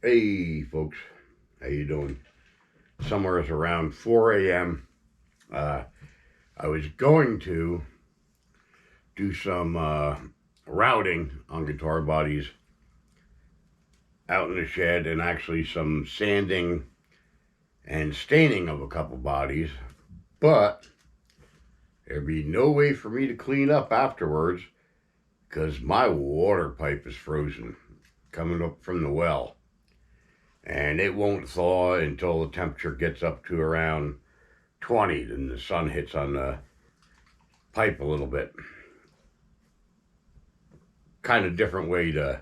Hey folks, how you doing? Somewhere is around 4 a.m. I was going to do some routing on guitar bodies out in the shed and actually some sanding and staining of a couple bodies, but there'd be no way for me to clean up afterwards because my water pipe is frozen coming up from the well, and it won't thaw until the temperature gets up to around 20, then the sun hits on the pipe a little bit. Kind of different way the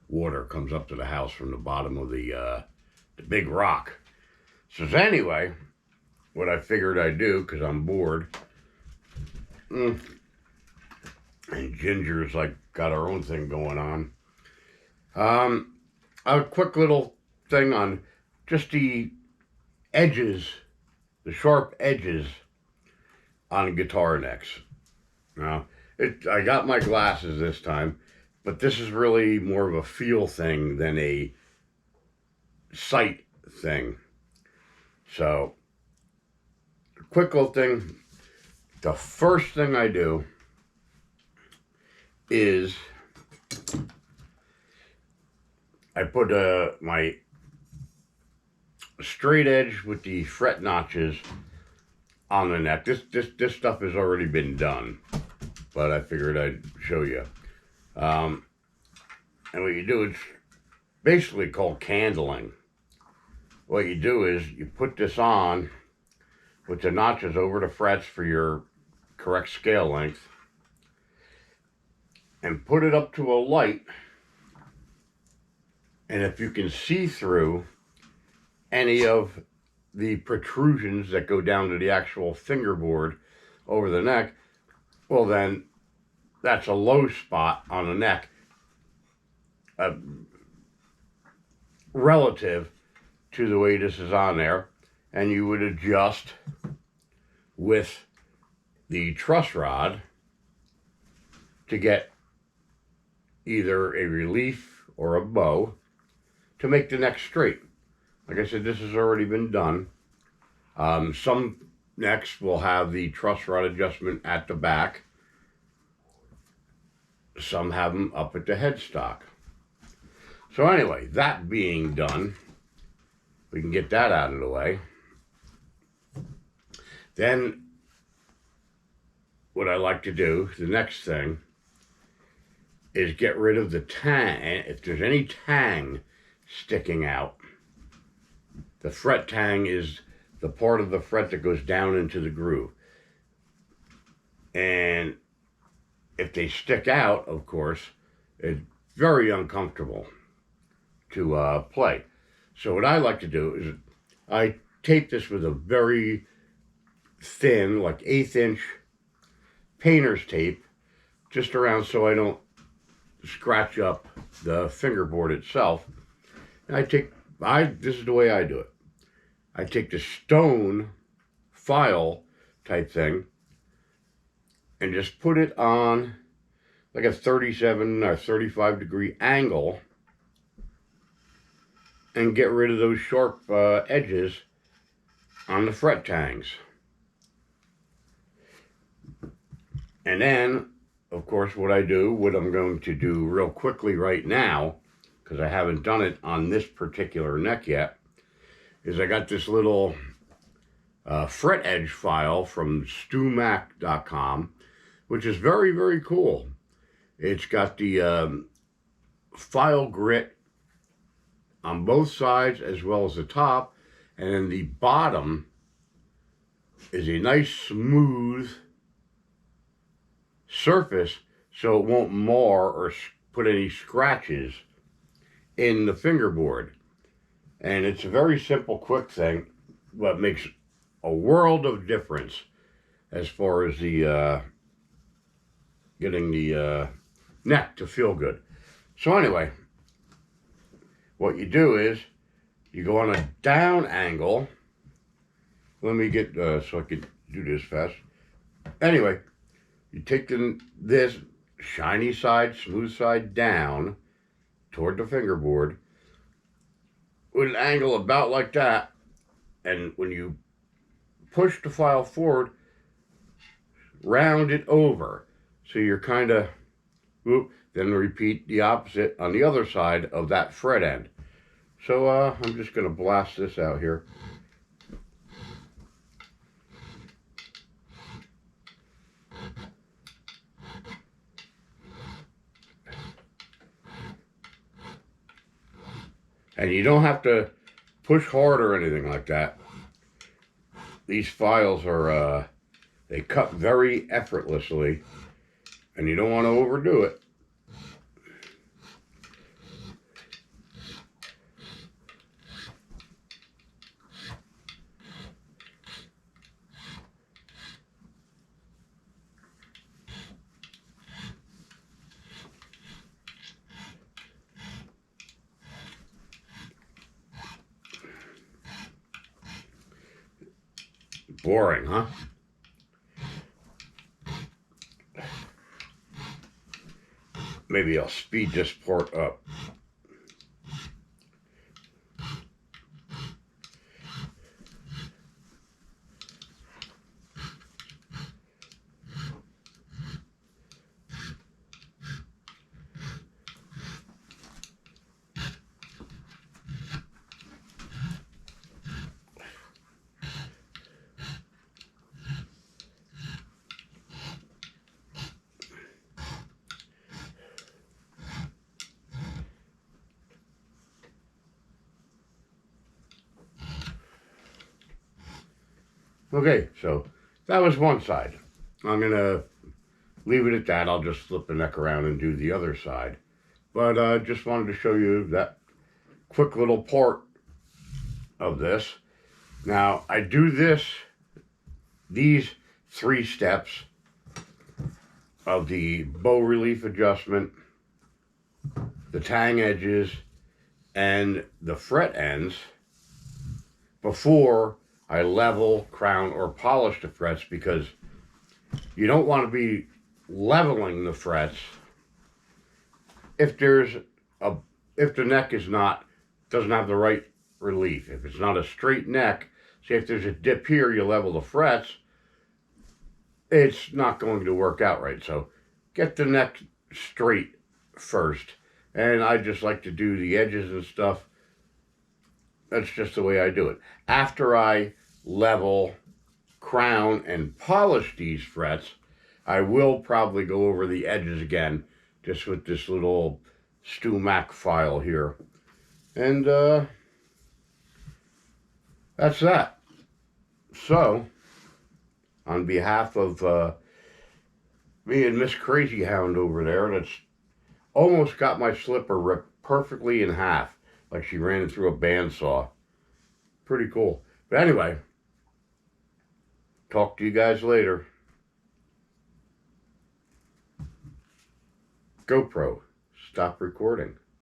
water comes up to the house from the bottom of the big rock. So anyway, what I figured I'd do, because I'm bored, and Ginger's like got our own thing going on. A quick little thing on just the edges, the sharp edges on guitar necks. Now, I got my glasses this time, but this is really more of a feel thing than a sight thing. So, quick little thing. The first thing I do is I put my straight edge with the fret notches on the neck. This stuff has already been done, but I figured I'd show you. And what you do, it's basically called candling. What you do is you put this on with the notches over the frets for your correct scale length and put it up to a light. And if you can see through any of the protrusions that go down to the actual fingerboard over the neck, well then that's a low spot on the neck relative to the way this is on there, and you would adjust with the truss rod to get either a relief or a bow to make the neck straight. Like I said, this has already been done. Some necks will have the truss rod adjustment at the back. Some have them up at the headstock. So anyway, that being done, we can get that out of the way. Then what I like to do, the next thing, is get rid of the tang. If there's any tang sticking out, the fret tang is the part of the fret that goes down into the groove. And if they stick out, of course, it's very uncomfortable to play. So what I like to do is I tape this with a very thin, like 1/8 inch painter's tape, just around so I don't scratch up the fingerboard itself. And this is the way I do it. I take the stone file type thing and just put it on like a 37 or 35 degree angle and get rid of those sharp edges on the fret tangs. And then, of course, what I'm going to do real quickly right now, because I haven't done it on this particular neck yet, is I got this little fret edge file from StuMac.com, which is very, very cool. It's got the file grit on both sides as well as the top, and then the bottom is a nice smooth surface so it won't mar or put any scratches in the fingerboard. And it's a very simple, quick thing, but makes a world of difference as far as the getting the neck to feel good. So anyway, what you do is you go on a down angle. Let me get so I can do this fast. Anyway, you take this shiny side, smooth side down toward the fingerboard, with an angle about like that, and when you push the file forward, round it over. So you're kind of, then repeat the opposite on the other side of that fret end. So I'm just going to blast this out here. And you don't have to push hard or anything like that. These files are, they cut very effortlessly, and you don't want to overdo it. Boring, huh? Maybe I'll speed this part up. Okay, so that was one side. I'm going to leave it at that. I'll just flip the neck around and do the other side. But I just wanted to show you that quick little part of this. Now, I do these 3 steps of the bow relief adjustment, the tang edges, and the fret ends before I level, crown, or polish the frets, because you don't want to be leveling the frets if if the neck doesn't have the right relief. If it's not a straight neck, say if there's a dip here, you level the frets, it's not going to work out right. So get the neck straight first. And I just like to do the edges and stuff. That's just the way I do it. After I level, crown, and polish these frets, I will probably go over the edges again, just with this little StewMac file here. And that's that. So, on behalf of me and Miss Crazy Hound over there, that's almost got my slipper ripped perfectly in half, like she ran it through a bandsaw. Pretty cool. But anyway, talk to you guys later. GoPro, stop recording.